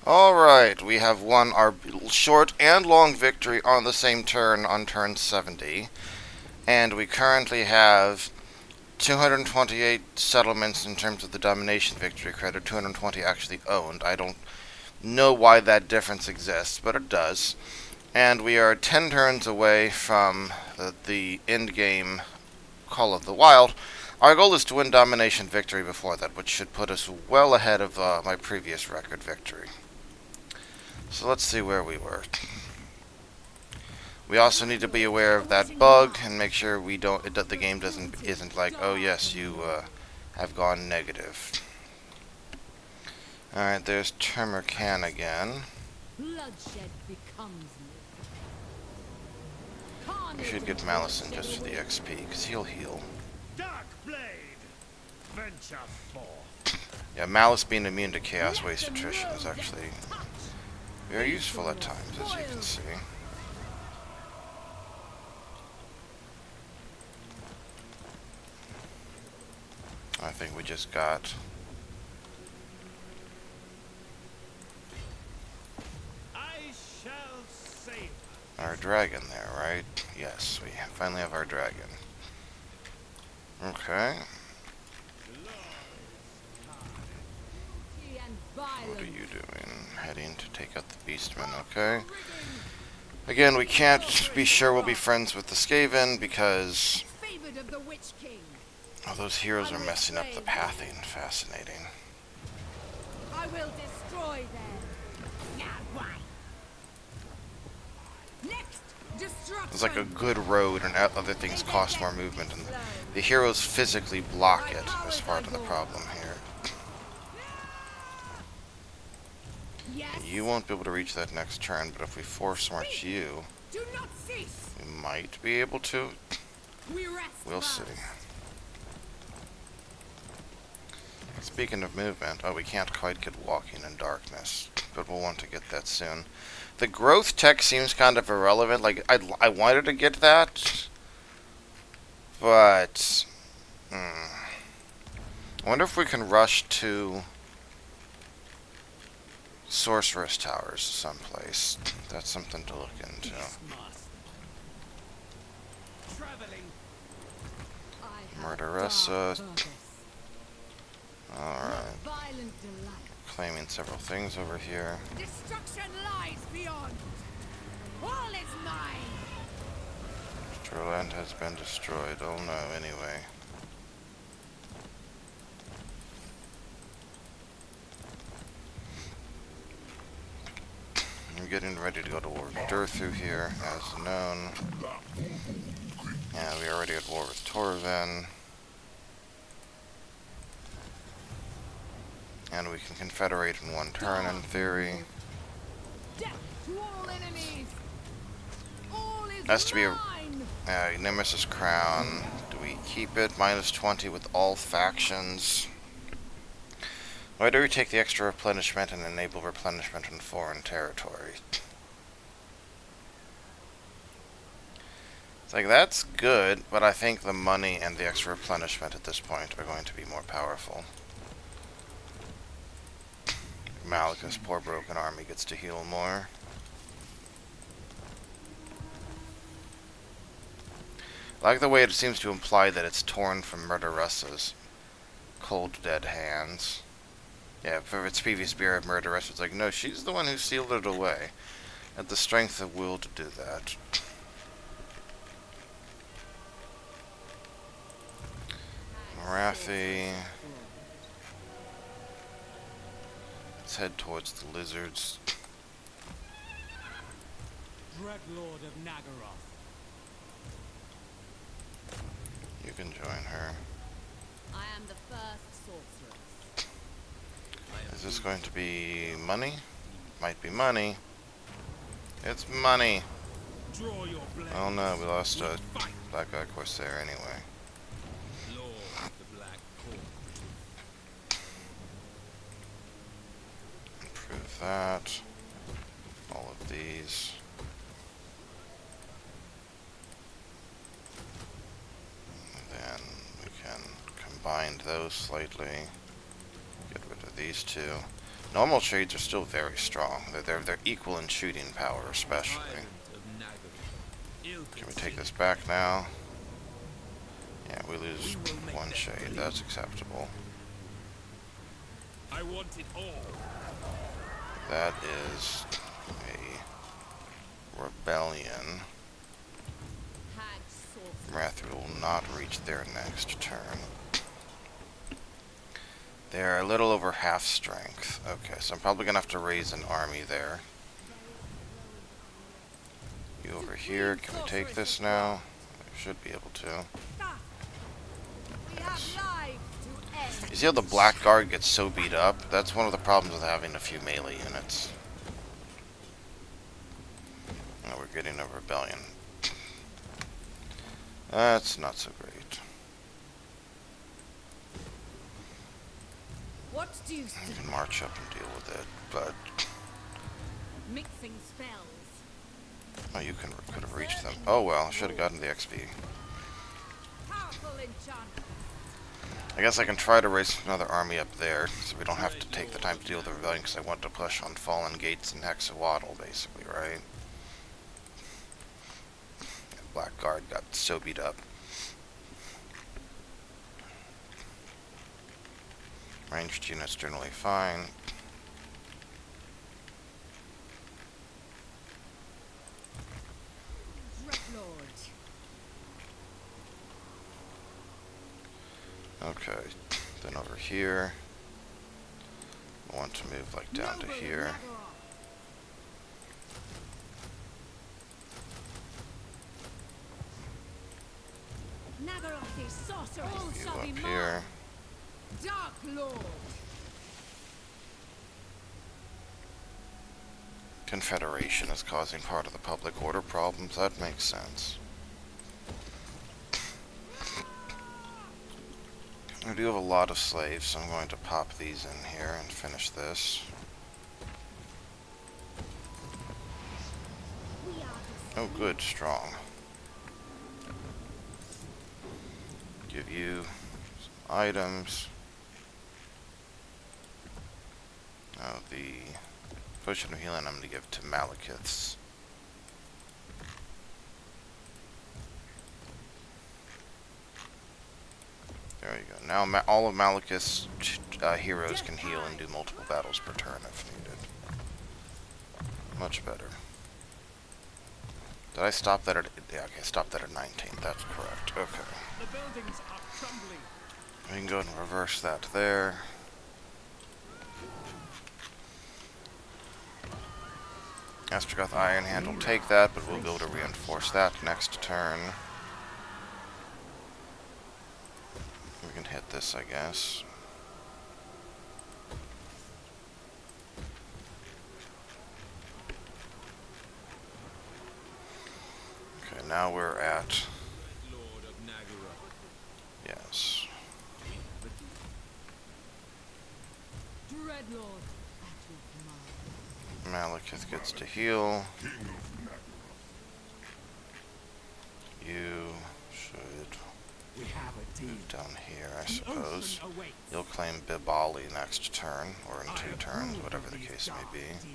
Alright, we have won our short and long victory on the same turn on turn 70. And we currently have 228 settlements in terms of the Domination Victory credit, 220 actually owned. I don't know why that difference exists, but it does. And we are 10 turns away from the end game Call of the Wild. Our goal is to win Domination Victory before that, which should put us well ahead of my previous record victory. So let's see where we were. We also need to be aware of that bug and make sure we don't the game isn't like, oh yes, you have gone negative. All right, there's Termercan again. Bloodshed becomes We should get Malekith just for the XP because he'll heal. Dark Blade, venture forth. Yeah, Malekith being immune to Chaos Waste Attrition is actually very useful at times, as you can see. I think we just got I shall save our dragon there, right? Yes, we finally have our dragon. Okay. What are you doing? Heading to take out the Beastmen, okay. Again, we can't be sure we'll be friends with the Skaven because those heroes are messing up the pathing. Fascinating. I will destroy them. Now why? Next, destruction. It's like a good road and other things cost more movement, and the heroes physically block it as part of the problem here. You won't be able to reach that next turn, but if we force march you, we might be able to. We'll see. Speaking of movement, oh, we can't quite get walking in darkness, but we'll want to get that soon. The growth tech seems kind of irrelevant. Like, I wanted to get that, but I wonder if we can rush to Sorceress Towers someplace. That's something to look into. Murderessa. Alright. Claiming several things over here. Destruction lies beyond. All is mine. Droland has been destroyed. Oh no, anyway. I'm getting ready to go to war with Ordertide here, as known. Yeah, we are already at war with Torven. And we can confederate in one turn, in theory. Has to be a Nemesis Crown. Do we keep it? -20 with all factions. Why do we take the extra replenishment and enable replenishment in foreign territory? It's like, that's good, but I think the money and the extra replenishment at this point are going to be more powerful. Malekith's poor broken army gets to heal more. I like the way it seems to imply that it's torn from Murderessa's cold dead hands. Yeah, for its previous Beer of Murderess, it's like, no, she's the one who sealed it away. Had the strength of will to do that. Marathi. Let's head towards the lizards. Dreadlord of Nagaroth. You can join her. I am the first sorceress. Is this going to be money? Might be money. It's money. Oh no, we lost a Black Eye Corsair anyway. Improve that. All of these. And then we can combine those slightly. Get rid of these two. Normal shades are still very strong. They're equal in shooting power, especially. Can we take this back now? Yeah, we lose one shade. That's acceptable. I want it all. That is a rebellion. Hag sorceress. Wrath will not reach their next turn. They're a little over half strength. Okay, so I'm probably gonna have to raise an army there. You over here, can we take this now? We should be able to. We have lives to end. You see how the Black Guard gets so beat up? That's one of the problems with having a few melee units. Now we're getting a rebellion. That's not so great. What do you You see? can march up and deal with it, but Mixing spells. oh, you could have reached them. Oh well, should have gotten the XP. Powerful enchantment. I guess I can try to raise another army up there, so we don't have to take the time to deal with the rebellion, because I want to push on Fallen Gates and Hexawaddle, basically, right? Black Guard got so beat up. Ranged units generally fine. Dreadlord. Okay, then over here, I want to move like down to Noble here. Nagaroth. Nagaroth is sorceress. All You shall be up mine. here. Dark Lord. Confederation is causing part of the public order problems. That makes sense. I do have a lot of slaves, so I'm going to pop these in here and finish this. We are Oh good, strong. Give you some items. Oh, the potion of healing I'm going to give to Malekith's. There you go. Now all of Malekith's heroes can heal and do multiple battles per turn if needed. Much better. Did I stop that at... Yeah, okay, stop that at 19. That's correct. Okay. The buildings are crumbling. We can go ahead and reverse that there. Astrogoth Iron Hand will take that, but we'll be able to reinforce that next turn. We can hit this, I guess. Okay, now we're at... Lord of Nagaroth. Yes. Dreadlord. At your command. Malekith gets to heal. You should We have a deal. move down here, I The suppose. ocean awaits. You'll claim Bibali next turn, or in I 2 approve turns, of whatever the these case dark may be. deeds.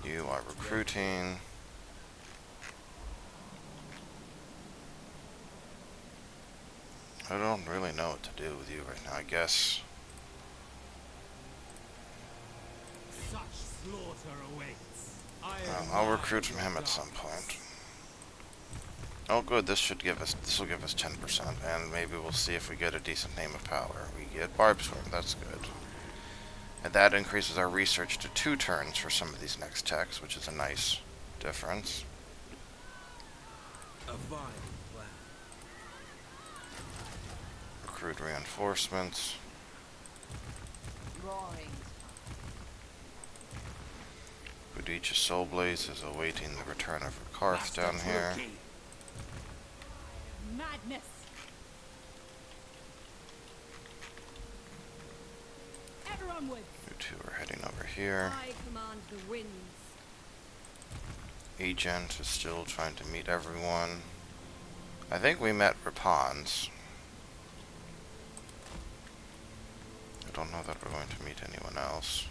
You are recruiting. I don't really know what to do with you right now, I guess. Such slaughter awaits. I'll recruit from him at some point. Oh good, this will give us 10%, and maybe we'll see if we get a decent name of power. We get Barb Sword, that's good. And that increases our research to 2 turns for some of these next techs, which is a nice difference. A vile plan. Recruit reinforcements. Roaring. Boudicca Soulblaze is awaiting the return of Rakarth down here. Madness. Everyone would. You 2 are heading over here. I command the winds. Agent is still trying to meet everyone. I think we met Rapun's. I don't know that we're going to meet anyone else.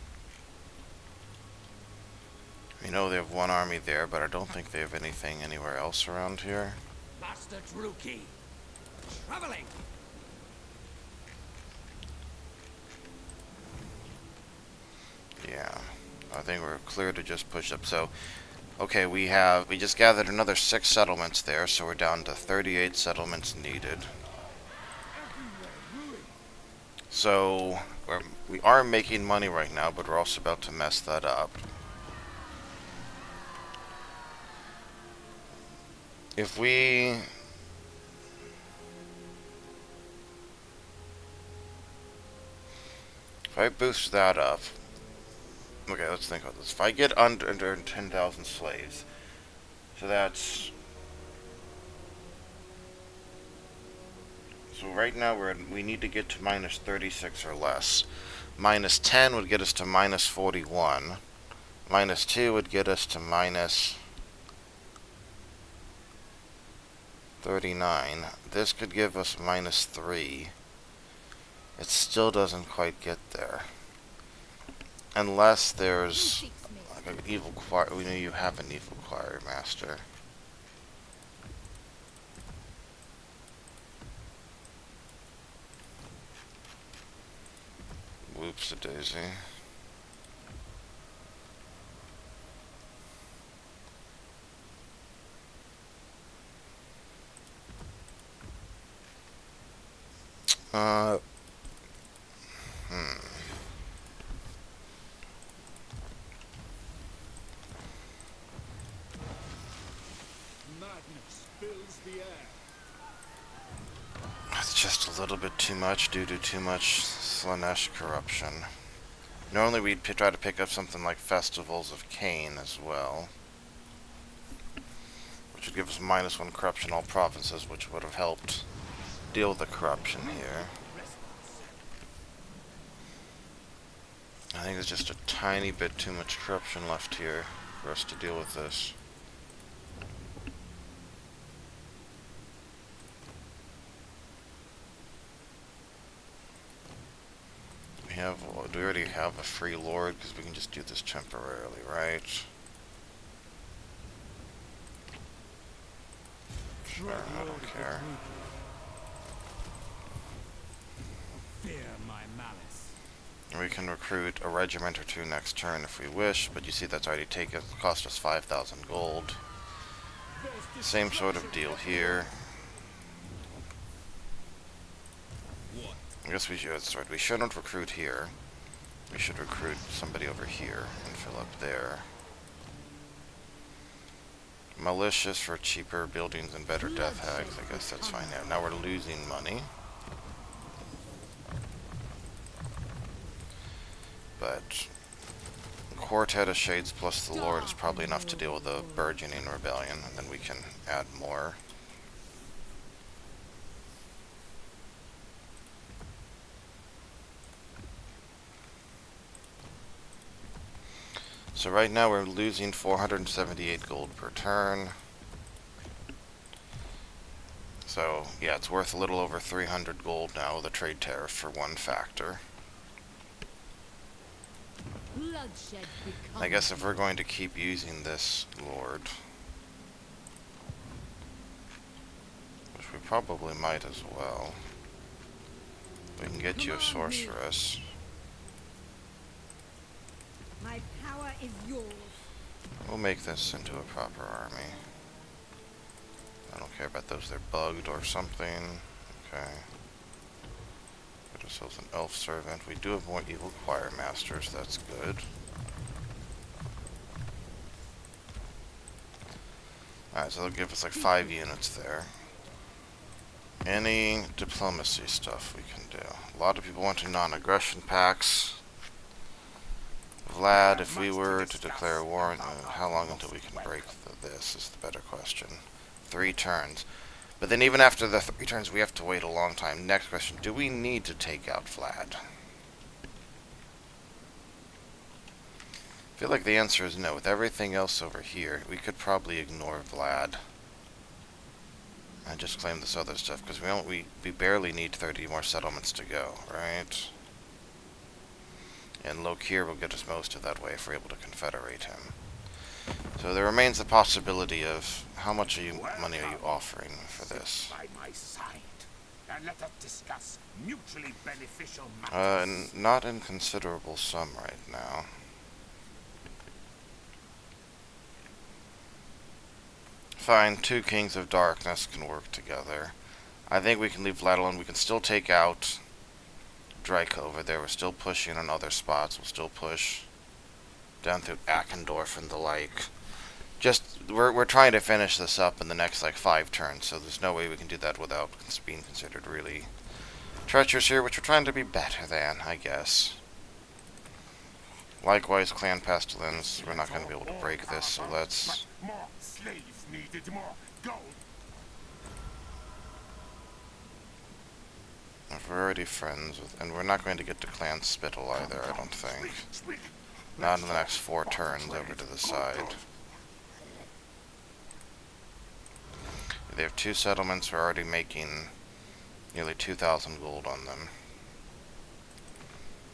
We know they have one army there, but I don't think they have anything anywhere else around here. Master Druki, traveling. Yeah, I think we're clear to just push up. So, okay, we just gathered another 6 settlements there, so we're down to 38 settlements needed. So, we are making money right now, but we're also about to mess that up. If I boost that up, okay, let's think about this. If I get under 10,000 slaves, so that's, so right now we need to get to minus 36 or less. Minus 10 would get us to minus 41. Minus 2 would get us to minus 39. This could give us minus 3. It still doesn't quite get there. Unless there's like an evil choir. We know you have an evil choir master. Whoops a daisy. Madness fills the air. It's just a little bit too much due to too much Slanesh corruption. Normally we'd try to pick up something like Festivals of Cain as well, which would give us -1 corruption in all provinces, which would have helped deal with the corruption here. I think there's just a tiny bit too much corruption left here for us to deal with this. Do we already have a free lord? Because we can just do this temporarily, right? Sure, I don't care. Fear my malice. We can recruit a regiment or 2 next turn if we wish, but you see that's already cost us 5,000 gold. Same sort of deal here. What? I guess we shouldn't recruit here. We should recruit somebody over here and fill up there. Malicious for cheaper buildings and better death hags. I guess that's fine now. Now we're losing money. But Quartet of Shades plus the Lord is probably enough to deal with the burgeoning rebellion, and then we can add more. So right now we're losing 478 gold per turn. So yeah, it's worth a little over 300 gold now with a trade tariff for 1 factor. I guess if we're going to keep using this lord, which we probably might as well, we can get you a sorceress. My power is yours. We'll make this into a proper army. I don't care about those, they're bugged or something. Okay. Get ourselves an elf servant. We do have more evil choir masters, that's good. Alright, so they'll give us like 5 units there. Any diplomacy stuff we can do. A lot of people wanting non-aggression pacts. Vlad, if we were to declare war, how long until we can break this is the better question. 3 turns. But then even after the 3 turns, we have to wait a long time. Next question, do we need to take out Vlad? I feel like the answer is no. With everything else over here, we could probably ignore Vlad and just claim this other stuff, because we barely need 30 more settlements to go, right? And Lokir will get us most of that way if we're able to confederate him. So there remains the possibility of how much money are you offering for this? By my side, and let us discuss mutually beneficial matters. Not in considerable sum right now. Fine, 2 Kings of Darkness can work together. I think we can leave that alone. We can still take out Draco over there. We're still pushing on other spots. We'll still push down through Akendorf and the like. Just, we're trying to finish this up in the next, like, 5 turns, so there's no way we can do that without being considered really treacherous here, which we're trying to be better than, I guess. Likewise, Clan Pestilence, we're not going to be able to break this, so let's... More slaves needed, more gold. If we're already friends with... And we're not going to get to Clan Spittle either, I don't think. Not in the next 4 turns over to the side. They have 2 settlements. We're already making nearly 2,000 gold on them.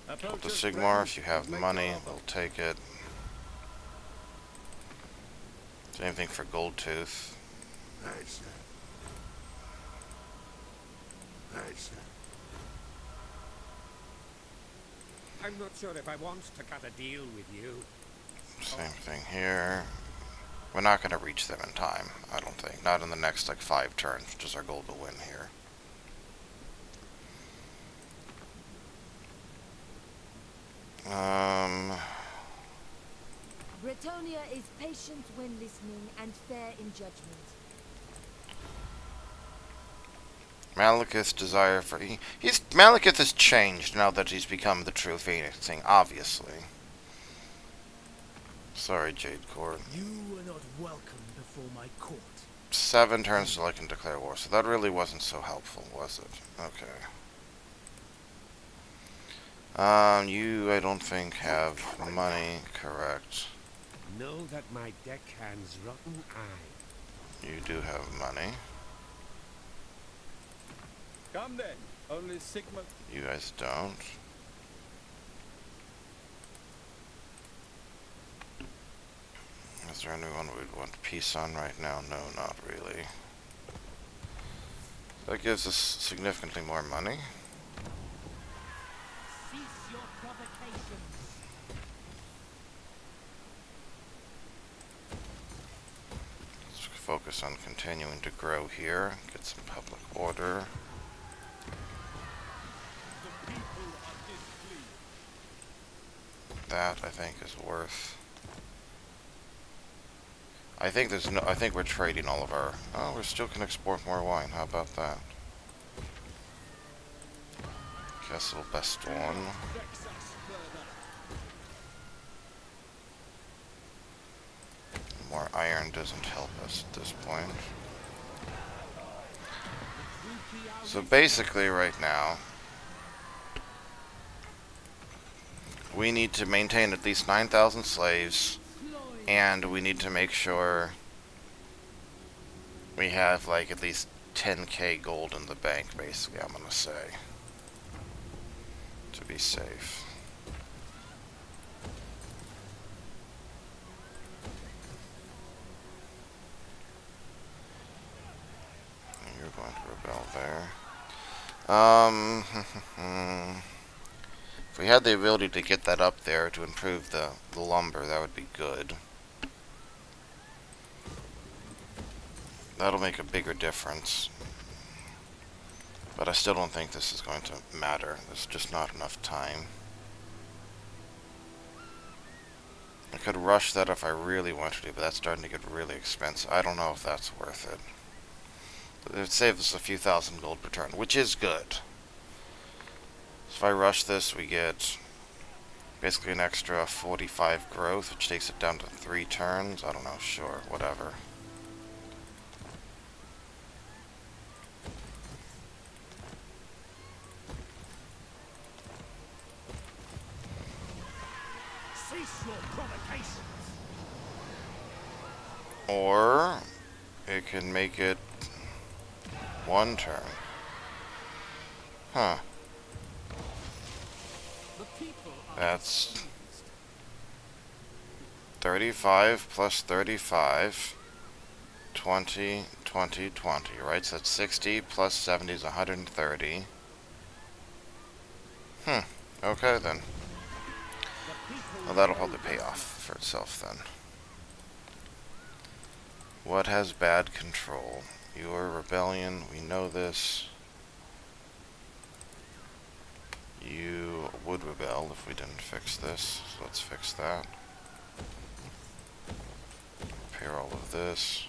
Go to Sigmar if you have the money. We'll take it. Same thing for Goldtooth. I'm not sure if I want to cut a deal with you. Same thing here. We're not going to reach them in time, I don't think. Not in the next, like, 5 turns, which is our goal to win here. Bretonia is patient when listening and fair in judgment. Malekith's desire for... Malekith has changed now that he's become the true Phoenix thing, obviously. Sorry, Jade Court. You are not welcome before my court. 7 turns till I can declare war, so that really wasn't so helpful, was it? Okay. You, I don't think, have money, correct. Know that my deckhand's rotten eye. You do have money. Come then, only Sigma. You guys don't. Is there anyone we'd want peace on right now? No, not really. That gives us significantly more money. Cease your provocations. Let's focus on continuing to grow here, get some public order. The people are displeased. That, I think, is worth... I think we're trading all of our... Oh, we still can export more wine. How about that? Castle Bastorn. Vex us further. More iron doesn't help us at this point. So basically, right now, we need to maintain at least 9,000 slaves. And we need to make sure we have, like, at least 10k gold in the bank, basically, I'm gonna say. To be safe. You're going to rebel there. If we had the ability to get that up there to improve the lumber, that would be good. That'll make a bigger difference. But I still don't think this is going to matter. There's just not enough time. I could rush that if I really wanted to, but that's starting to get really expensive. I don't know if that's worth it. But it saves us a few thousand gold per turn, which is good. So if I rush this, we get basically an extra 45 growth, which takes it down to 3 turns. I don't know, sure, whatever. Cease your provocations. Or it can make it 1 turn. Huh. The people are That's displeased. 35 plus 35. 20, 20, 20, right? So that's 60 plus 70 is 130. Okay then. The people Well, that'll know probably pay what's off right. for itself then. What has bad control? Your rebellion, we know this. You would rebel if we didn't fix this, so let's fix that. Repair all of this.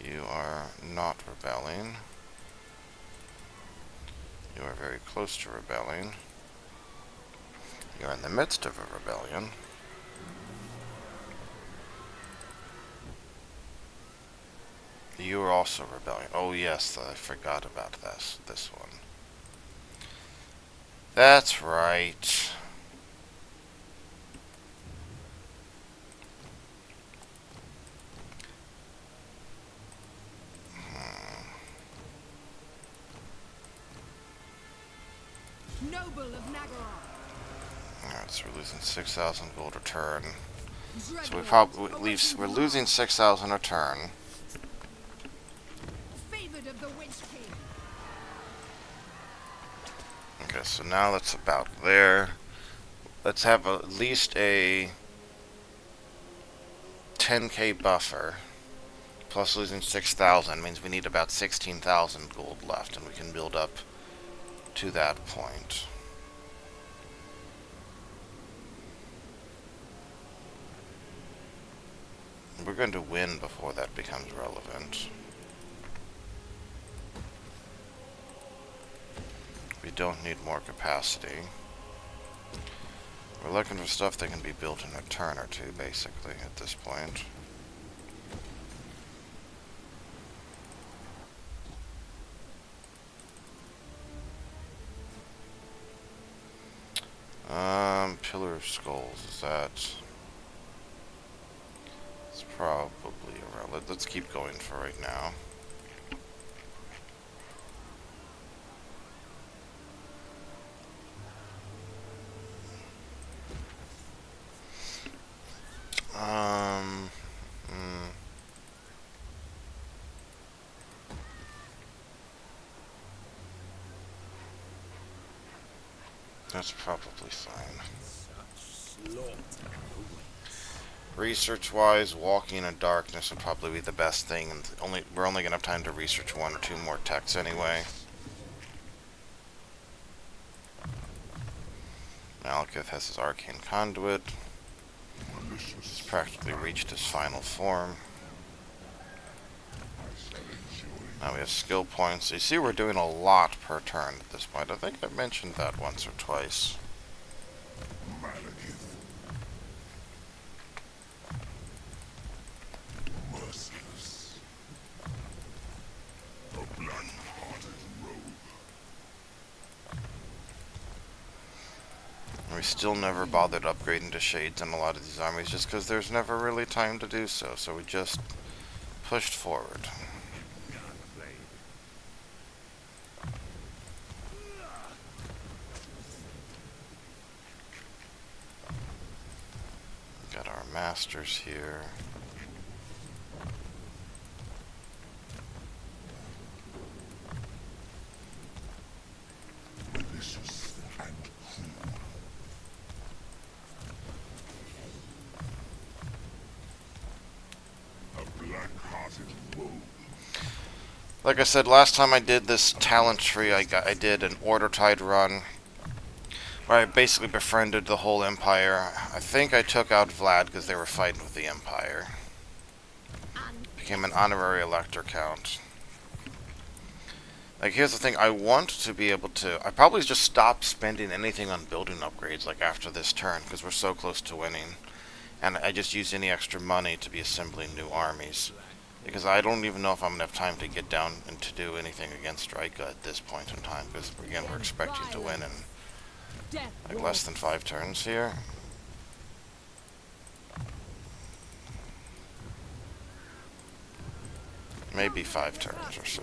You are not rebelling. You are very close to rebelling. You're in the midst of a rebellion. You are also rebelling. Oh yes, I forgot about this one. That's right. Noble of Nagaroth. Alright, so we're losing 6,000 gold a turn. So we Dreadlord, probably awaiting we're command. losing 6,000 a turn. Favored of the Witch King. Okay, so now that's about there. Let's have at least a 10k buffer. Plus losing 6,000 means we need about 16,000 gold left, and we can build up to that point. We're going to win before that becomes relevant. We don't need more capacity. We're looking for stuff that can be built in a turn or two, basically, at this point. Pillar of Skulls, is that... It's probably irrelevant. Let's keep going for right now. That's probably fine. Research-wise, walking in darkness would probably be the best thing, and we're only gonna have time to research 1 or 2 more techs anyway. Malekith has his arcane conduit. He's practically reached his final form. Now we have skill points. You see we're doing a lot per turn at this point. I think I mentioned that once or twice. Malekith. Merciless. A black-hearted rogue. We still never bothered upgrading to shades in a lot of these armies just because there's never really time to do so. So we just pushed forward. Got our masters here. Malicious and cruel. A black-hearted rogue. Like I said, last time I did this talent tree, I did an Ordertide run, where I basically befriended the whole Empire. I think I took out Vlad because they were fighting with the Empire. Became an honorary elector count. Like, here's the thing, I want to be able to... I probably just stop spending anything on building upgrades, like, after this turn, because we're so close to winning. And I just use any extra money to be assembling new armies. Because I don't even know if I'm going to have time to get down and to do anything against Rika at this point in time, because, again, we're expecting to win in, like, less than 5 turns here. Maybe 5 turns or so.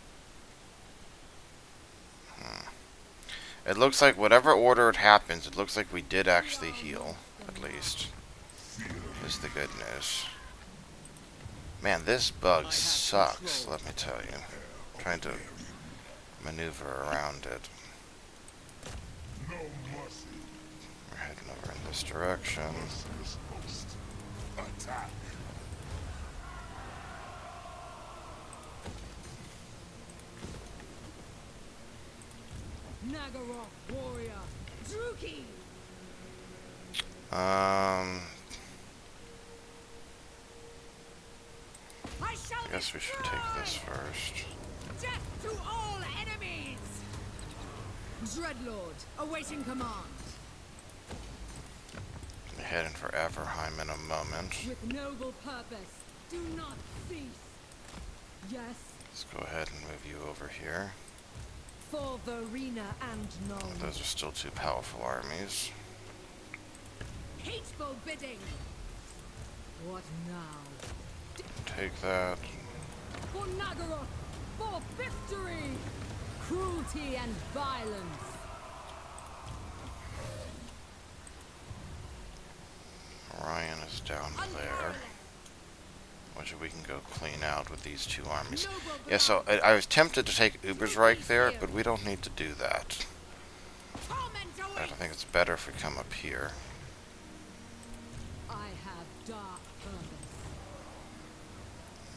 It looks like whatever order it happens, it looks like we did actually heal, at least. Is the good news. Man, this bug sucks, let me tell you. Trying to maneuver around it. We're heading over in this direction. Attack. Nagaroth warrior. Druki. I shall I guess we should take this first. Death to all enemies. Dreadlord, awaiting command. We're heading for Everheim in a moment. With noble purpose, do not cease. Yes, Let's go ahead and move you over here. for Verena and None. Those are still two powerful armies. Hateful bidding. What now? Take that. For Nagaroth, for victory. Cruelty and violence. Orion is down there. Which we can go clean out with these two armies. Yeah, so I was tempted to take Ubersreich there, but we don't need to do that. I think it's better if we come up here. I have dark purpose.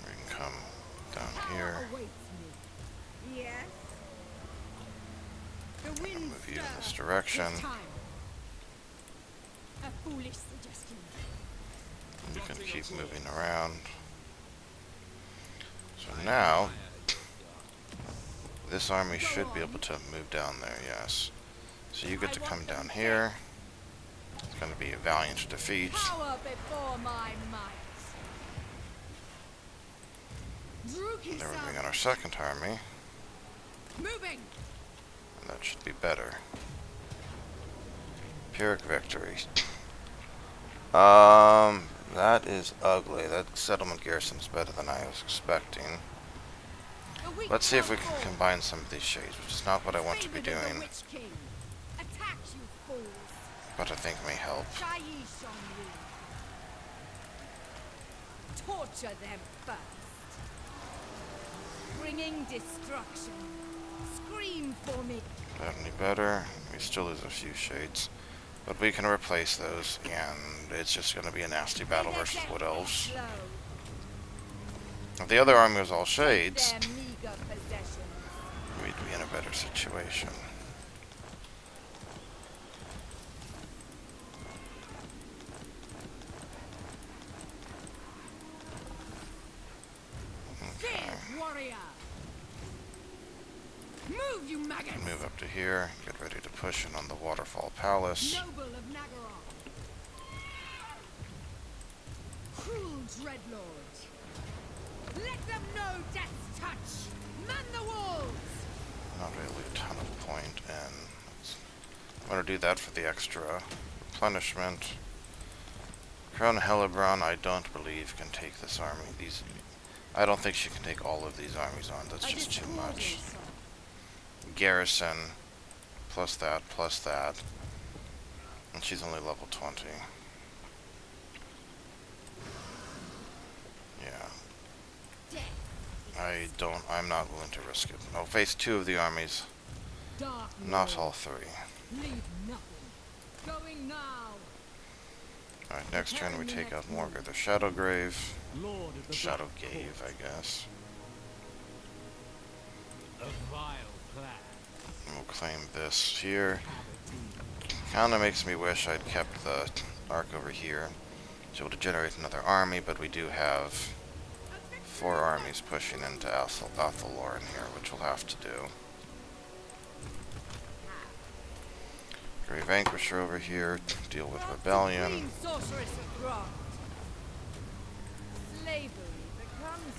We can come down here. Awaits me. Yes. The wind Move you in this direction. A foolish suggestion. You can keep moving around. So now, this army should be able to move down there, yes. So you get to come down here. It's going to be a valiant defeat. Power before my might. And then we're moving on our second army, Moving. and that should be better. Pyrrhic Victory. That is ugly. That settlement garrison is better than I was expecting. Let's see if we can combine some of these shades, which is not what I want to be doing, Attack, you fools. but I think may help. Shaiish on you. Torture them first. Bringing destruction. Scream for me. That any better? We still lose a few shades, but we can replace those, and it's just going to be a nasty battle versus Wood Elves. If the other army was all shades, Their meager possessions. we'd be in a better situation. Fear, warrior. Move, you maggots. Move up to here, get ready to push in on the Waterfall Palace. Noble of Nagaroth. Cruel dreadlord. Let them know death's touch. Man the walls. Not really a ton of point, and I'm going to do that for the extra replenishment. Crown Hellebron, I don't believe, can take this army. I don't think she can take all of these armies on. That's just too much. Garrison, plus that, and she's only level 20. Yeah. I'm not willing to risk it. I'll face two of the armies, Dark not Lord, all three. leave nothing. Going now. Alright, next turn we take out Morgar the Shadowgrave. Lord of the Shadow Black Gave, I guess. A vile plan. And we'll claim this here. Kinda makes me wish I'd kept the arc over here to be able to generate another army, but we do have 4 armies pushing into Athalor in here, which we'll have to do. Grey Vanquisher over here, deal with Rebellion. Supreme sorceress of Grant. Slavery becomes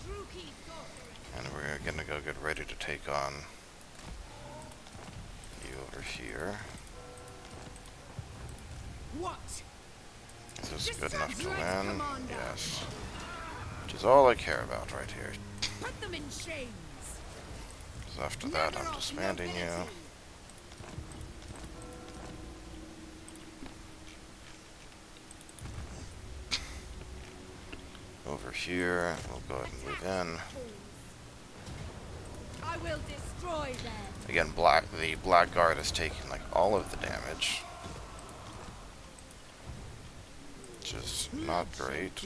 Druki sorceress. And we're gonna go get ready to take on you over here. What? Is this good enough to win? Yes. Which is all I care about right here. Put them in chains. So after that, I'm disbanding you. Over here, we'll go ahead and move in. I will destroy them. Again, the Blackguard is taking like all of the damage, which is not great.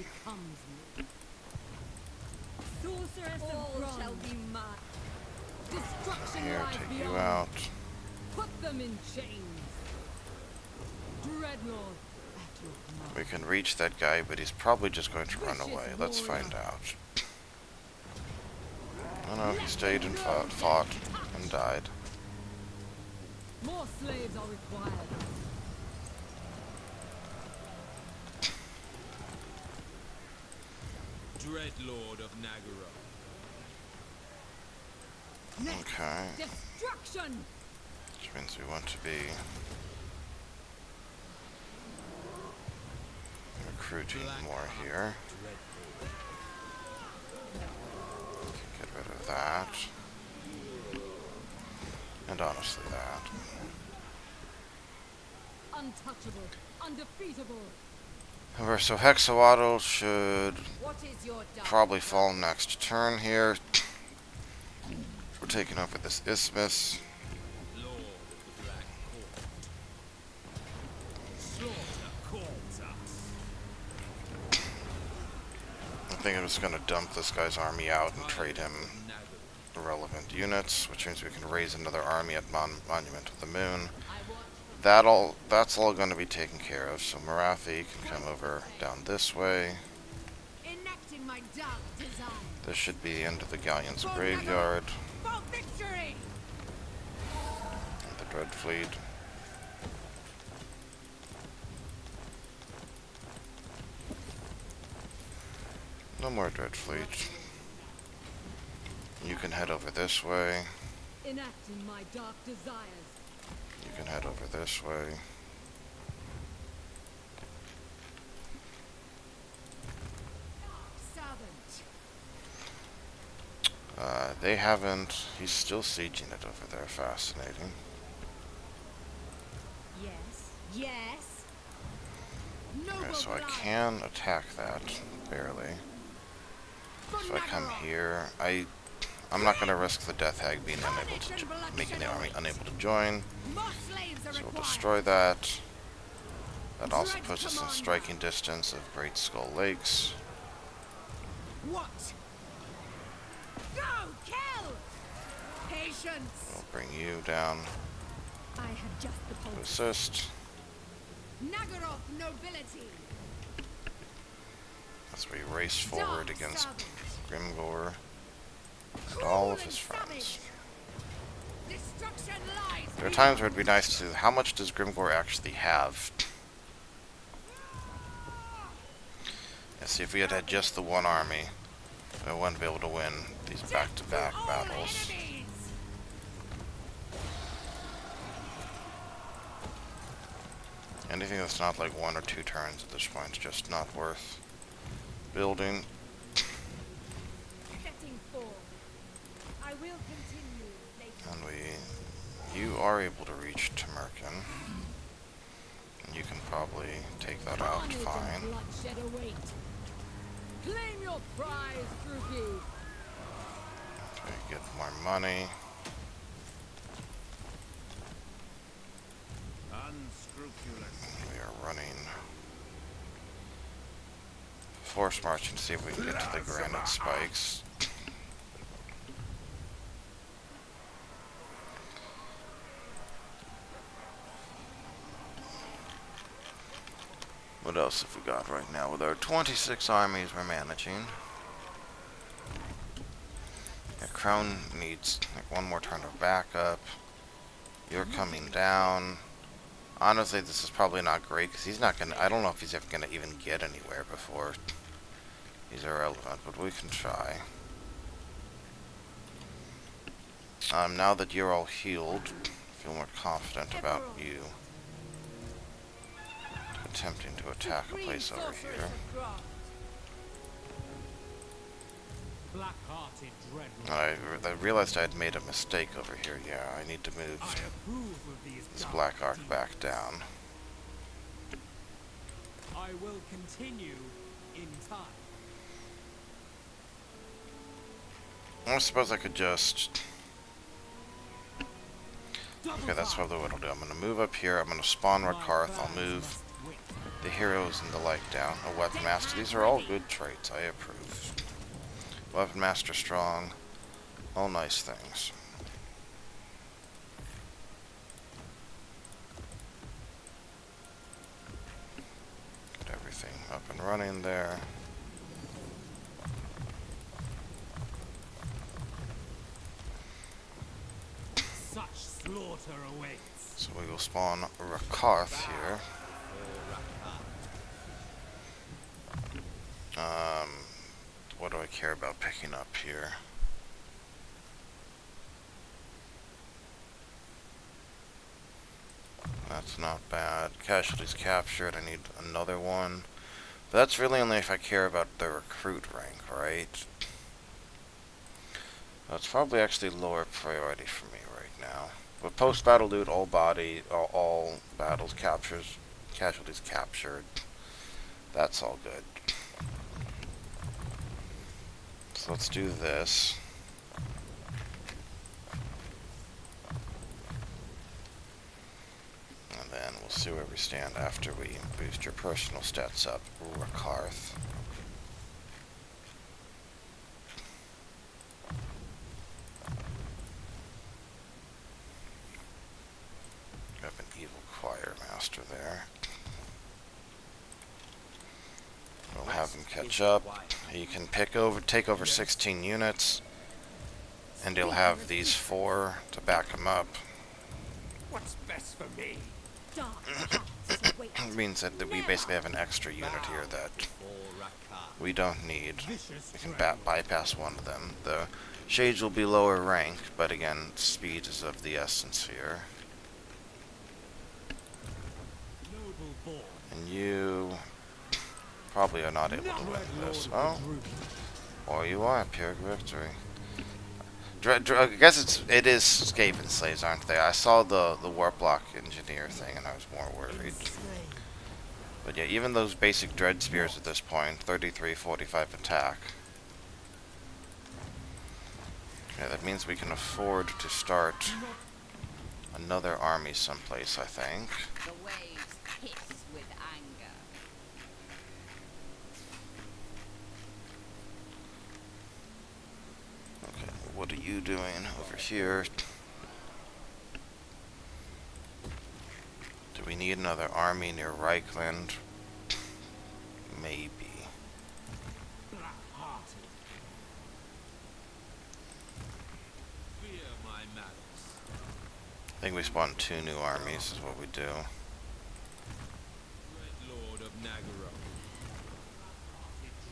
Sorceress of bronze shall be mine. Destruction Here, lies take beyond. you out. Put them in chains. Dreadnought at your command. We can reach that guy, but he's probably just going to run away. Let's find out. Oh no, he stayed and fought and died. More slaves are required. Dreadlord of Nagara. Okay, Destruction! which means we want to be recruiting more here. Get rid of that. And honestly that. Untouchable, undefeatable. Alright, so Hexawaddle should What is your dark? probably fall next turn here. We're taking over this isthmus. Lord of the Black Court. Slaughter calls us. I think I'm just going to dump this guy's army out and trade him Nagara. irrelevant units, which means we can raise another army at Monument of the Moon. I watch That's all going to be taken care of. So Marathi can come over down this way. enacting my dark design. This should be into the Galleon's graveyard. For victory! And the Dread Fleet. No more Dread Fleet. You can head over this way. Enacting my dark desires. You can head over this way. Servant. They haven't. He's still sieging it over there. Fascinating. Yes. Yes. Noble Okay, so I blood. can attack that, barely. For So I come Nagara. here. I'm not going to risk the Death Hag being unable to making the army unable to join. More slaves are So we'll required. destroy that. That also puts us in striking distance of Great Skull Lakes. What? Go! Kill! Patience! We'll bring you down I have just the to pulse. assist. Nagaroth nobility! As we race forward Dark against servant. Grimgor and all of his Cruel and friends. savage. Destruction lies There are times where it'd be nice to... How much does Grimgor actually have? Yeah, see, if we had just the one army, we wouldn't be able to win these back-to-back all battles. enemies. Anything that's not like 1 or 2 turns at this point is just not worth building. Setting forth. I will continue later. And you are able to reach Tamerkin. And you can probably take that out Carnage and fine. bloodshed await. Claim your prize, Drugi. Okay, get more money. Unscrupulous. We are running force marching to see if we can get to the granite spikes. What else have we got right now? With our 26 armies we're managing. The Crown needs like 1 more turn of backup. You're coming down. Honestly, this is probably not great because he's not gonna. I don't know if he's ever gonna even get anywhere before he's irrelevant, but we can try. Now that you're all healed, I feel more confident about you attempting to attack a place over here. Black-hearted I realized I had made a mistake over here. Yeah, I need to I move approve of these this dark black arc deeds. back down. I will continue in time. I suppose I could just... Okay, that's probably what I'll do. I'm going to move up here. I'm going to spawn Rakarth. I'll move the heroes and the like down. A Weapon Master. These are all good traits. I approve. Weapon Master strong. All nice things. Get everything up and running there. Such slaughter awaits. So we will spawn Rakarth here. What do I care about picking up here? That's not bad. Casualties captured. I need another one. But that's really only if I care about the recruit rank, right? That's probably actually lower priority for me right now. But post-battle loot, all battles captures, casualties captured. That's all good. So let's do this. And then we'll see where we stand after we boost your personal stats up. Rakarth. We have an evil choir master there. We'll have him catch up. He can take over 16 units, and he'll have these 4 to back him up. What's best for me? Dark paths await. It means that we basically have an extra unit here that we don't need. We can bypass one of them. The Shades will be lower ranked, but again, speed is of the essence here. Noble born. And you probably are not able to win this. Oh, or you are. Pyrrhic Victory. I guess it is Skaven slaves, aren't they? I saw the warp block engineer thing, and I was more worried. But yeah, even those basic dread spears at this point, 33, 45 attack. Okay, that means we can afford to start another army someplace, I think. The waves hiss with anger. Okay, what are you doing over here? Do we need another army near Reichland? Maybe. Black-hearted. Fear my malice. I think we spawn 2 new armies is what we do. Red Lord of Nagaroth.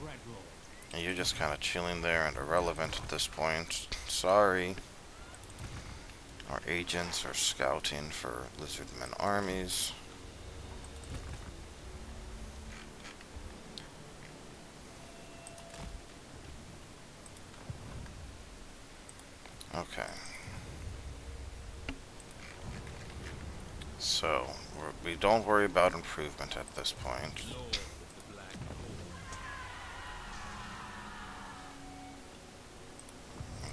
Dreadlord. And you're just kind of chilling there and irrelevant at this point. Sorry. Our agents are scouting for lizardmen armies. Okay. So, we don't worry about improvement at this point. Lord of the Black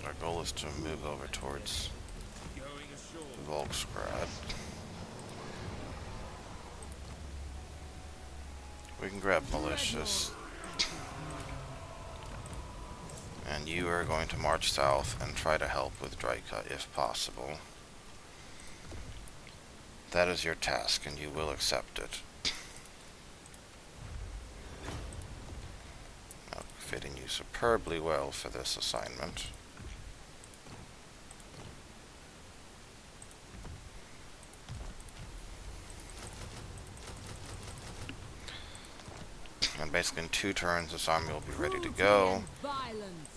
Hole. Our goal is to move over towards Going ashore. Volksgrad. We can grab Malicious. And you are going to march south and try to help with Dryka if possible. That is your task, and you will accept it. Fitting you superbly well for this assignment. And basically in 2 turns this army will be ready to go.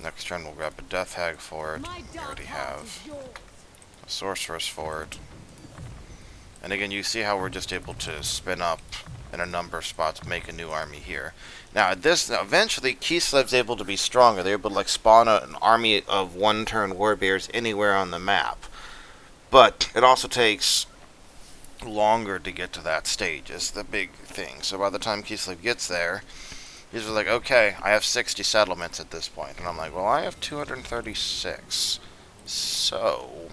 Next turn we'll grab a Death Hag for it. We already have a Sorceress for it. And again, you see how we're just able to spin up in a number of spots, make a new army here. Now, eventually, Kislev's able to be stronger. They're able to like spawn an army of one-turn warbears anywhere on the map. But it also takes longer to get to that stage, is the big thing. So by the time Kislev gets there, he's like, okay, I have 60 settlements at this point. And I'm like, well, I have 236. So,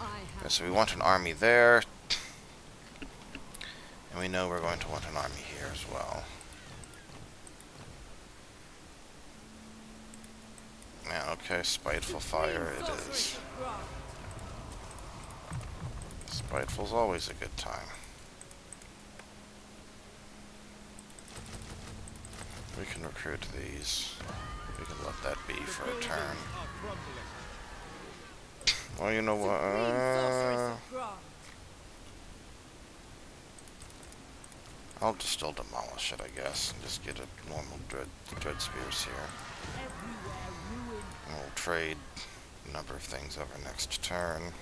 okay, so we want an army there. And we know we're going to want an army here as well. Yeah, okay, Spiteful Fire it is. Spiteful's always a good time. We can recruit these. We can let that be for a turn. Well, you know what? I'll just still demolish it, I guess, and just get a normal dread spears here. And we'll trade a number of things over next turn.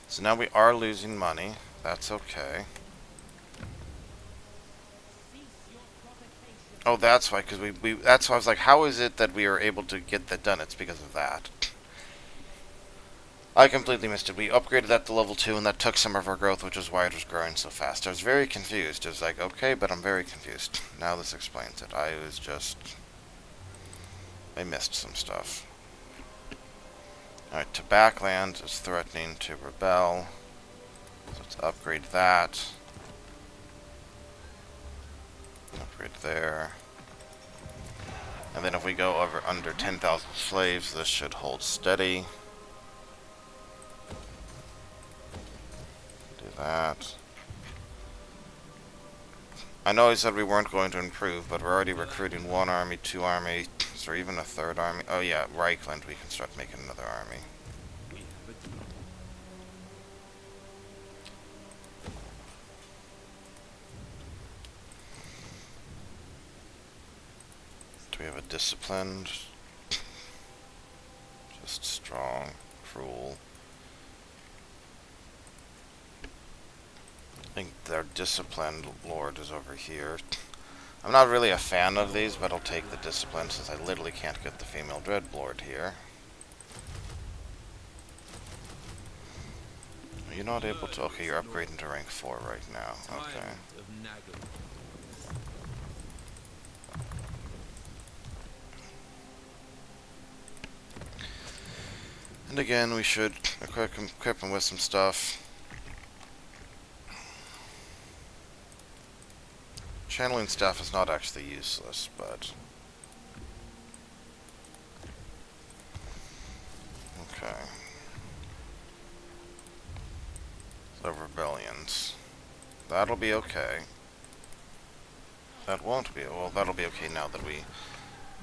So now we are losing money. That's okay. Oh, that's why, because that's why I was like, how is it that we are able to get that done? It's because of that. I completely missed it. We upgraded that to level 2, and that took some of our growth, which is why it was growing so fast. I was very confused. I was like, okay, but I'm very confused. Now this explains it. I missed some stuff. Alright, to backland is threatening to rebel. So let's upgrade that. Upgrade there. And then if we go over under 10,000 slaves, this should hold steady. Do that. I know I said we weren't going to improve, but we're already recruiting one army, two armies, or even a third army. Oh yeah, Reichland, we can start making another army. We have a deal. Do we have a disciplined? Just strong, cruel. I think their disciplined lord is over here. I'm not really a fan of these, but I'll take the discipline since I literally can't get the female dreadlord here. Are you not able to? Okay, you're upgrading to rank 4 right now. Okay. Of Nagaroth. And again, we should equip him with some stuff. Channeling staff is not actually useless, but... Okay. So rebellions. That'll be okay. That won't be... Well, that'll be okay now that we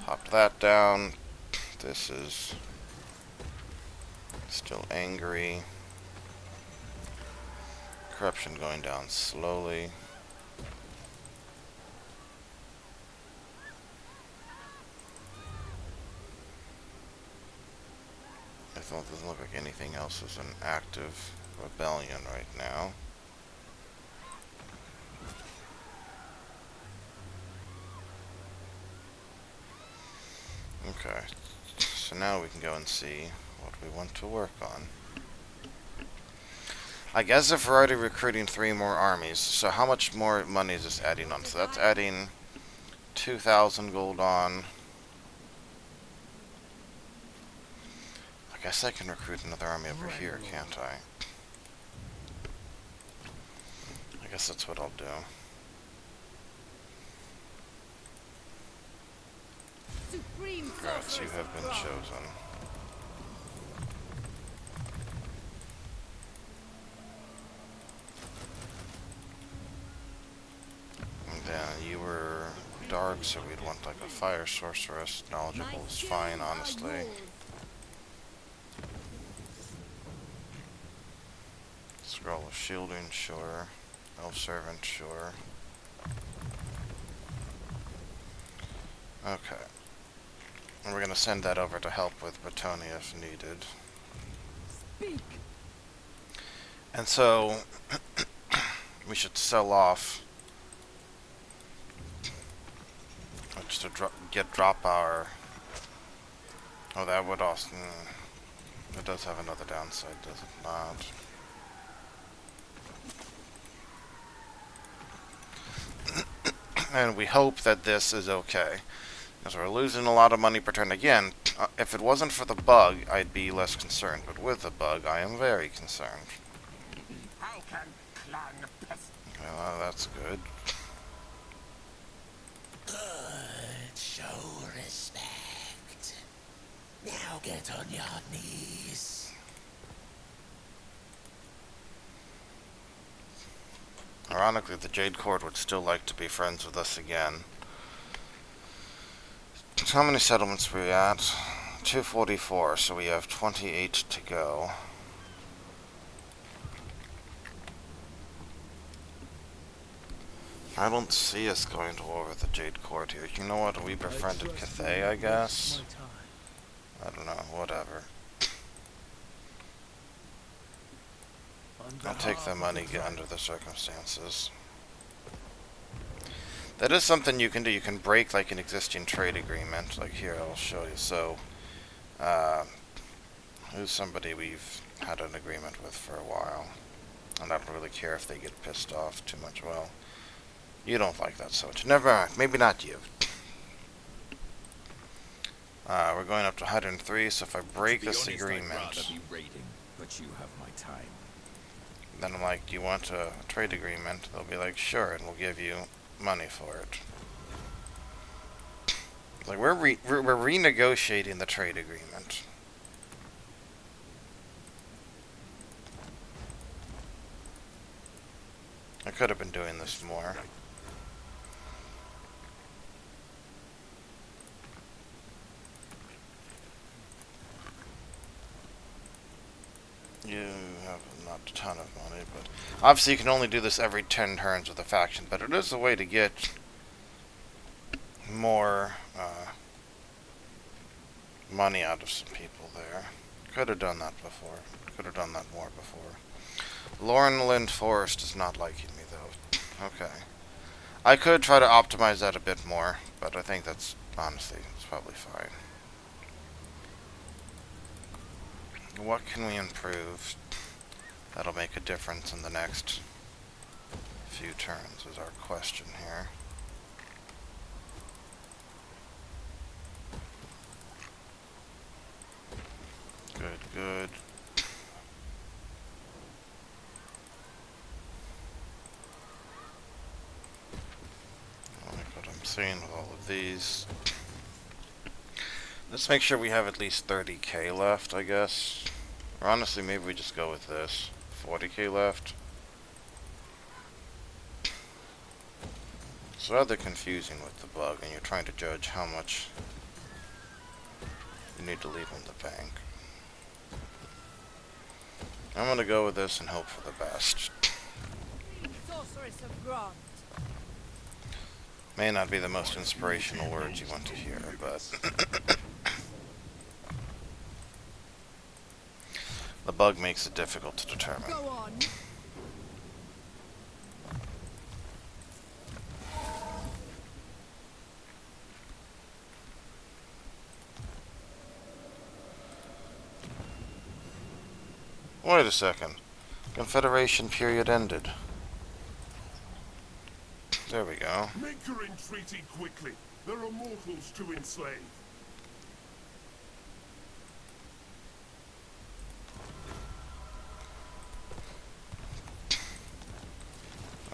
hopped that down. This is... still angry. Corruption going down slowly. It doesn't look like anything else is an active rebellion right now. Okay, so now we can go and see what we want to work on. I guess if we're already recruiting 3 more armies, so how much more money is this adding on? So that's adding 2,000 gold on. I guess I can recruit another army over here, can't I? I guess that's what I'll do. Congrats, you have been chosen. And then you were dark, so we'd want like a fire sorceress. Knowledgeable is fine, honestly. Scroll of shielding, sure. Elf servant, sure. Okay. And we're gonna send that over to help with Bretonia if needed. And so, we should sell off. Just to drop our... Oh, that would also... It does have another downside, does it not? And we hope that this is okay. Because we're losing a lot of money per turn. Again, if it wasn't for the bug, I'd be less concerned. But with the bug, I am very concerned. How can clan pest? Well, that's good. Good. Show respect. Now get on your knees. Ironically, the Jade Court would still like to be friends with us again. So how many settlements are we at? 244, so we have 28 to go. I don't see us going to war with the Jade Court here. You know what? We befriended Cathay, I guess? I don't know, whatever. I'll take the money under the circumstances. That is something you can do. You can break like an existing trade agreement. Like here, I'll show you. So, who's somebody we've had an agreement with for a while? And I don't really care if they get pissed off too much. Well, you don't like that so much. Never mind. Maybe not you. We're going up to 103, so if I break this agreement... I'd rather be raiding, but you have my time. Then I'm like, do you want a trade agreement? They'll be like, sure, and we'll give you money for it. Like, we're renegotiating the trade agreement. I could have been doing this more. You have not a ton of money, but obviously you can only do this every 10 turns with a faction, but it is a way to get more money out of some people there. Could have done that before. Could have done that more before. Laurenland Forest is not liking me, though. Okay. I could try to optimize that a bit more, but I think that's, honestly, it's probably fine. What can we improve that'll make a difference in the next few turns is our question here. Good, good. I like what I'm seeing with all of these. Let's make sure we have at least 30k left, I guess. Or honestly, maybe we just go with this. 40k left. It's rather confusing with the bug, and you're trying to judge how much you need to leave in the bank. I'm gonna go with this and hope for the best. Sorceress of Grant. May not be the most inspirational words you want to hear, but the bug makes it difficult to determine. Go on. Wait a second. Confederation period ended. There we go. Make your entreaty quickly. There are mortals to enslave.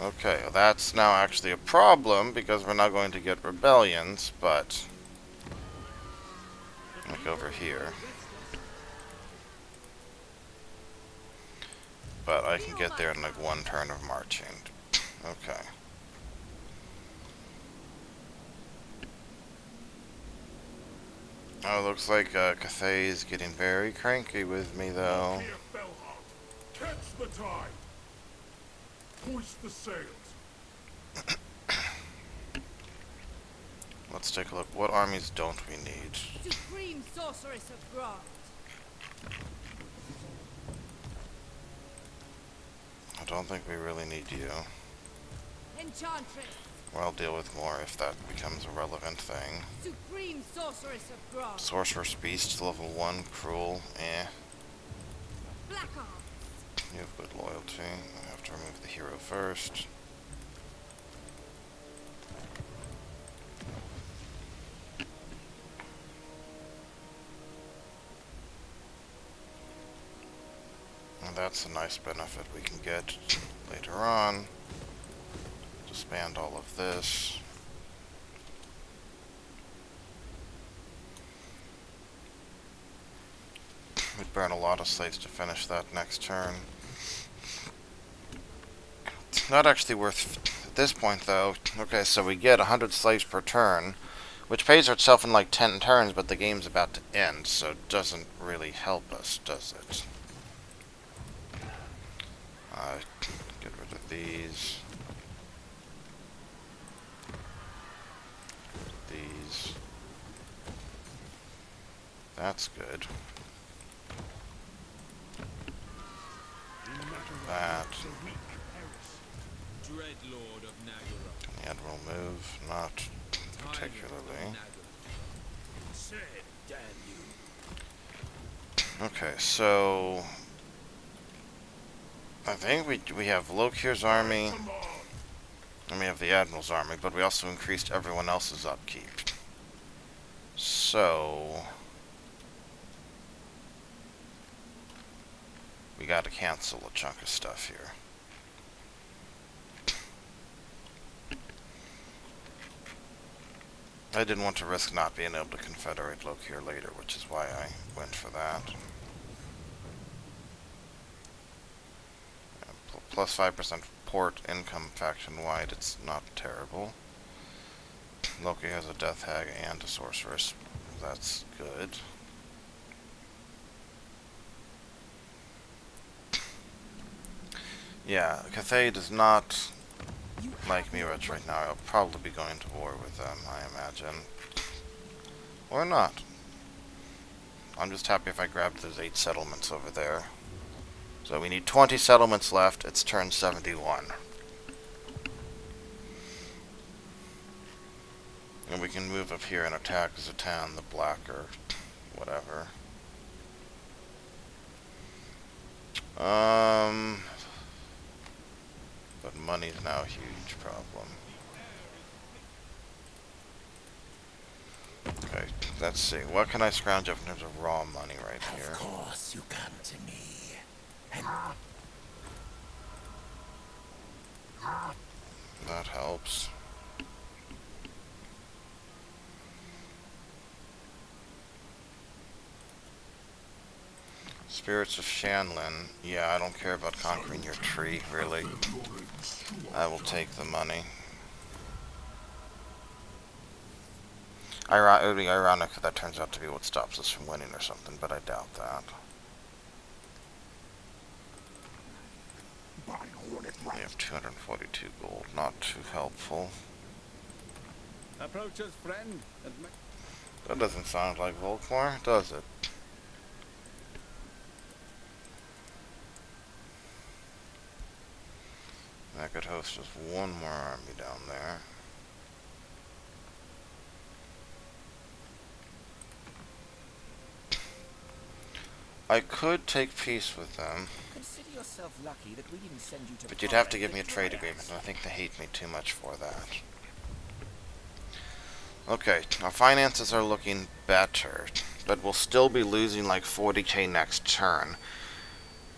Okay, well, that's now actually a problem because we're not going to get rebellions, but like over here. But I can get there in like one turn of marching. Okay. Oh, looks like Cathay is getting very cranky with me, though. Here, Bellheart. Catch the tide. Hoist the sails. Let's take a look. What armies don't we need? Supreme Sorceress of Grant. I don't think we really need you. Enchantress. Well, I'll deal with more if that becomes a relevant thing. Supreme sorceress of Grog. Sorcerer's Beast, level 1, cruel, eh. Black arts. You have good loyalty. I have to remove the hero first. And that's a nice benefit we can get later on. Disband all of this. We'd burn a lot of slaves to finish that next turn. It's not actually worth at this point, though. Okay, so we get 100 slaves per turn, which pays for itself in like 10 turns, but the game's about to end, so it doesn't really help us, does it? Get rid of these. These. That's good. That. Dreadlord of Nagara. The Admiral move, not particularly. Said, damn you. Okay, so I think we have Lokir's army, and we have the Admiral's army, but we also increased everyone else's upkeep. So we gotta cancel a chunk of stuff here. I didn't want to risk not being able to confederate Lokir later, which is why I went for that. Plus 5% port income faction-wide, it's not terrible. Loki has a Death Hag and a Sorceress. That's good. Yeah, Cathay does not like me much right now. I'll probably be going to war with them, I imagine. Or not. I'm just happy if I grabbed those 8 settlements over there. So we need 20 settlements left. It's turn 71. And we can move up here and attack Zatan the Black or whatever. But money's now a huge problem. Okay, let's see. What can I scrounge up in terms of raw money right here? Of course you come to me. And That helps. Spirits of Shanlin. Yeah, I don't care about conquering your tree, really. I will take the money. It would be ironic if that turns out to be what stops us from winning or something, but I doubt that. We have 242 gold, not too helpful. Approach us, friend. That doesn't sound like Volkmar, does it? That could host just one more army down there. I could take peace with them, Consider yourself lucky that we didn't send you to but you'd have to give me a trade agreement, and I think they hate me too much for that. Okay, our finances are looking better, but we'll still be losing like 40k next turn,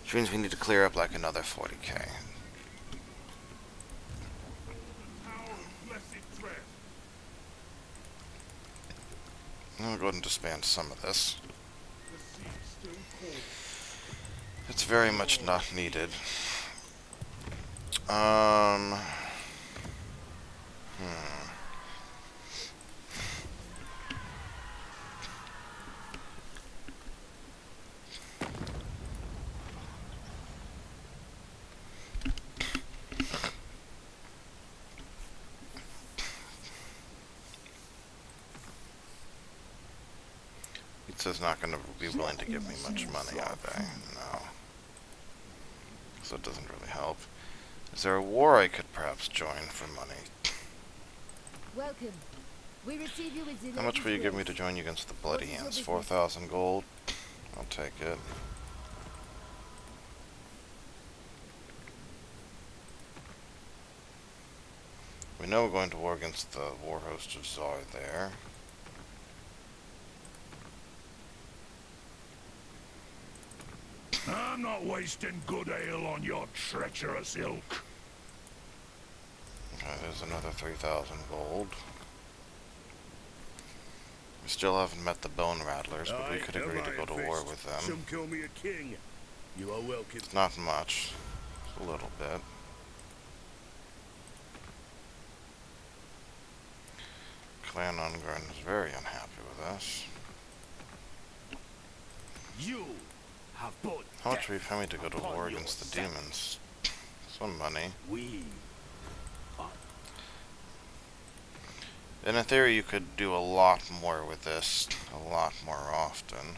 which means we need to clear up like another 40k. I'll go ahead and disband some of this. It's very much not needed. Pizza's not going to be willing to give me much money, are they? No. So it doesn't really help. Is there a war I could perhaps join for money? Welcome. We receive you with How much will you give me to join you against the Bloody Hands? 4,000 gold. I'll take it. We know we're going to war against the war host of Tsar there. I'm not wasting good ale on your treacherous ilk. Okay, there's another 3,000 gold. We still haven't met the Bone Rattlers, but we could agree to go to war with them. Some call me a king. You are welcome. It's not much. It's a little bit. Clan Ungren is very unhappy with us. You have brought How much will you death pay me to go to upon war against the yourself. demons? Some money. We are In a theory, you could do a lot more with this, a lot more often.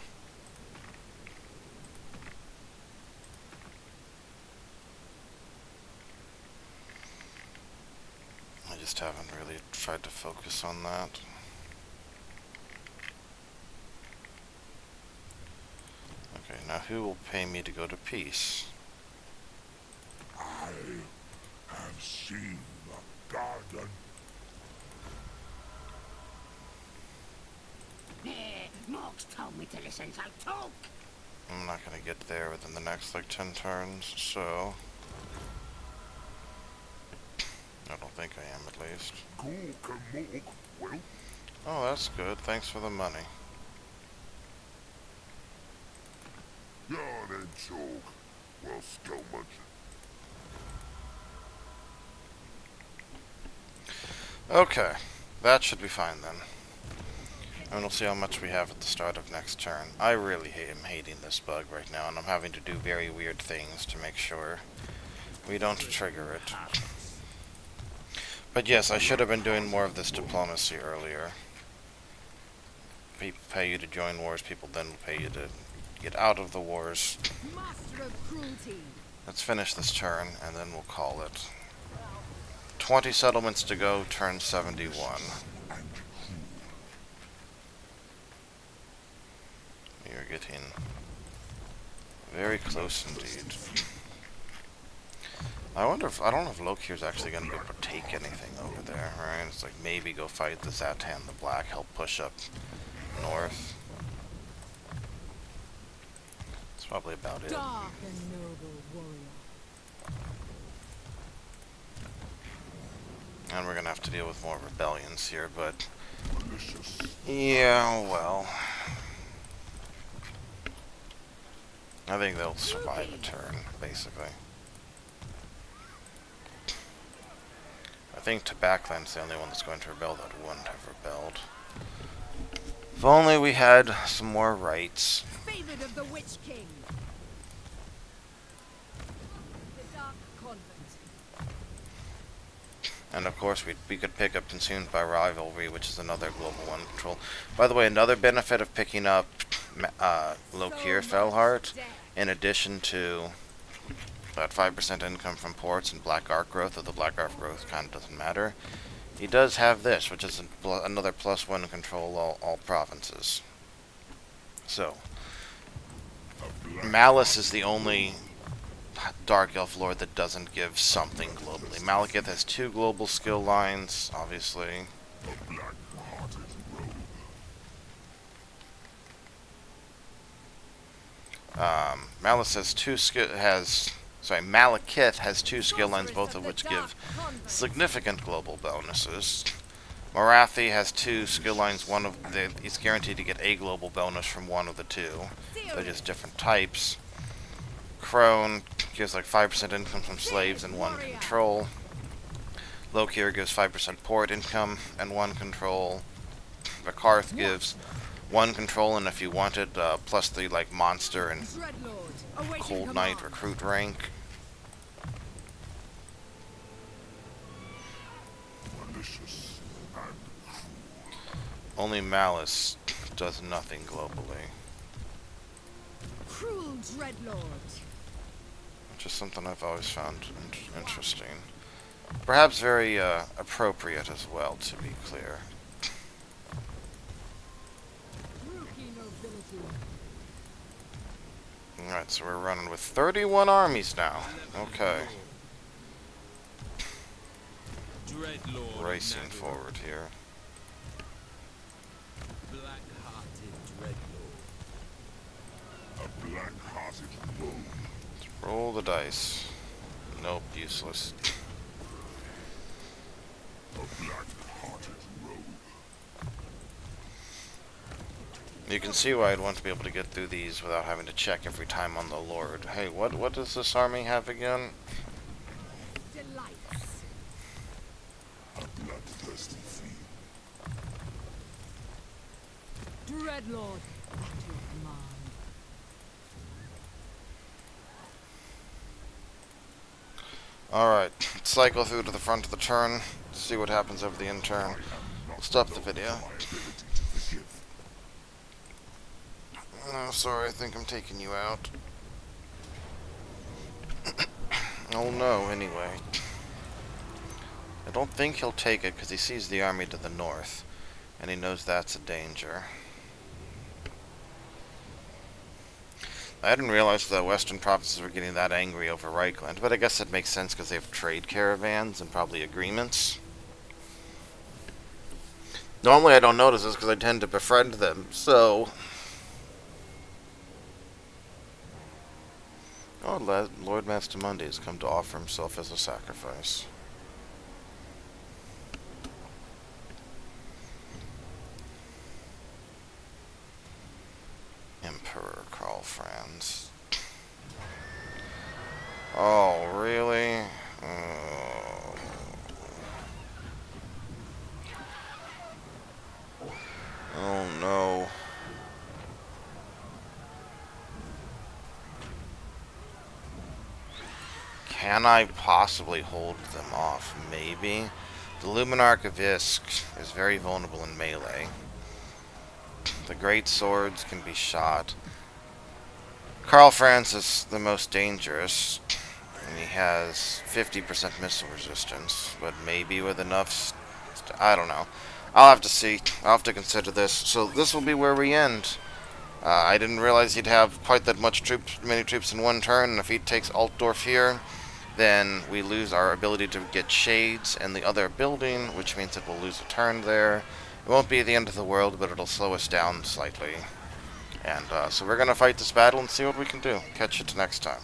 I just haven't really tried to focus on that. Okay, now who will pay me to go to peace? I have seen the garden. Morgs told me to listen, so talk. I'm not gonna get there within the next like 10 turns, so I don't think I am at least. Well, Oh, that's good. Thanks for the money. yarn and chalk. Well, so much. Okay, that should be fine then. And we'll see how much we have at the start of next turn. I really am hating this bug right now, and I'm having to do very weird things to make sure we don't trigger it. But yes, I should have been doing more of this diplomacy earlier. People pay you to join wars, people then will pay you to get out of the wars. Master of cruelty. Let's finish this turn, and then we'll call it. 20 settlements to go, turn 71. We are getting very close indeed. I wonder if, I don't know if Lokir's actually going to be able to take anything over there, right? It's like maybe go fight the Zatan the Black, help push up north. That's probably about it. Dark and noble warrior. And we're going to have to deal with more rebellions here, but yeah, well, I think they'll survive a turn, basically. I think Tabakland's the only one that's going to rebel that wouldn't have rebelled. If only we had some more rights. Favored of the Witch King. The Dark Convent. And of course, we could pick up Consumed by Rivalry, which is another global one control. By the way, another benefit of picking up Lokir Fellheart, in addition to that 5% income from ports and Black Ark growth, though the Black Ark growth kind of doesn't matter, he does have this, which is another +1 control all provinces. So, Malice is the only Dark Elf Lord that doesn't give something globally. Malekith has 2 global skill lines, obviously. Malekith has 2 skill lines, both of which give significant global bonuses. Morathi has 2 skill lines, he's guaranteed to get a global bonus from one of the 2. They're just different types. Crone gives like 5% income from slaves and 1 control. Lokir gives 5% port income and 1 control. Vakarth gives 1 control, and if you wanted, +3 like monster and Cold Knight recruit rank. Only Malice does nothing globally. Cruel Dreadlord. Which Just something I've always found interesting. Perhaps very appropriate as well, to be clear. Rookie nobility. Alright, so we're running with 31 armies now. Okay. Dreadlord. Racing forward here. Black-hearted Dreadlord. A black-hearted rogue. Roll the dice. Nope, useless. A black-hearted rogue. You can see why I'd want to be able to get through these without having to check every time on the Lord. Hey, what does this army have again? Delights. A bloodthirsty fiend. Dreadlord, at your command. Alright, let's cycle through to the front of the turn, see what happens over the in-turn. We'll stop the video. Oh, sorry, I think I'm taking you out. Oh no, anyway. I don't think he'll take it because he sees the army to the north, and he knows that's a danger. I didn't realize the western provinces were getting that angry over Reichland, but I guess that makes sense because they have trade caravans and probably agreements. Normally I don't notice this because I tend to befriend them, so... Oh, Lord Mastamundi has come to offer himself as a sacrifice. Emperor Karl Franz. Oh, really? Oh no. Can I possibly hold them off? Maybe. The Luminarch of Isk is very vulnerable in melee. The great swords can be shot. Karl Franz is the most dangerous, and he has 50% missile resistance, but maybe with enough... I don't know. I'll have to see. I'll have to consider this. So this will be where we end. I didn't realize he'd have quite that many troops in one turn, and if he takes Altdorf here, then we lose our ability to get shades and the other building, which means that we'll lose a turn there. It won't be the end of the world, but it'll slow us down slightly. And so we're going to fight this battle and see what we can do. Catch you next time.